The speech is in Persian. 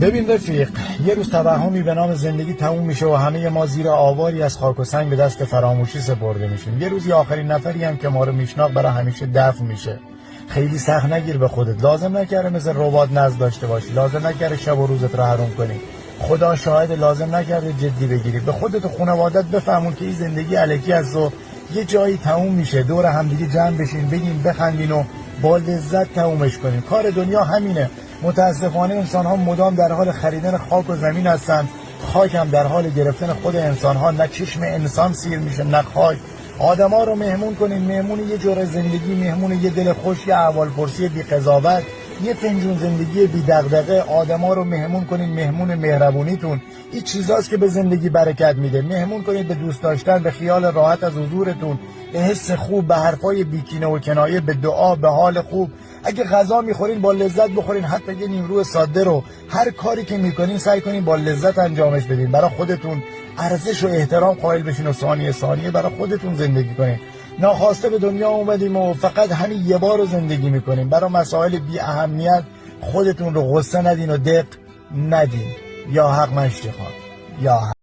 ببین رفیق، یه روز توهمی به نام زندگی تموم میشه و همه ما زیر آواری از خاک و سنگ به دست فراموشی سپرده میشیم. یه روزی آخرین نفری هم که ما رو میشناخت برای همیشه دفن میشه. خیلی سخت نگیر به خودت، لازم نکره مثل ربات نزد داشته باشی، لازم نکره شب و روزت رو حروم کنی. خدا شاهد لازم نکرده جدی بگیری. به خودت و خانوادت بفهمون که این زندگی الکی است و یه جایی تموم میشه. دور هم دیگه جمع بشین، بگین، بخندین و با لذت تمومش کنین. کار دنیا همینه. متاسفانه انسان ها مدام در حال خریدن خاک و زمین هستن، خاک هم در حال گرفتن خود انسان ها. نه چشم انسان سیر میشه نه خاک. آدم ها رو مهمون کنین، مهمون یه جور زندگی، مهمون یه دل خوش، یه احوالپرسی بی قضاوت، یه فنجون زندگی بی دغدغه. آدم ها رو مهمون کنین، مهمون مهربونیتون این چیزاست که به زندگی برکت میده. مهمون کنید به دوست داشتن، به خیال راحت از حضورتون، به حس خوب، به حرفای بیکینه و کنایه، به دعا، به حال خوب. اگه غذا میخورین با لذت بخورین، حتی یه نیمرو ساده رو. هر کاری که میکنین سعی کنین با لذت انجامش بدین. برای خودتون ارزش و احترام قائل بشین و ثانیه ثانیه برای خودتون زندگی کنین. ناخواسته به دنیا اومدیم و فقط همین یه بار رو زندگی میکنیم. برای مسائل بی اهمیت خودتون رو غصه ندین و دق ندین. یا حق مشتی خان، یا حق.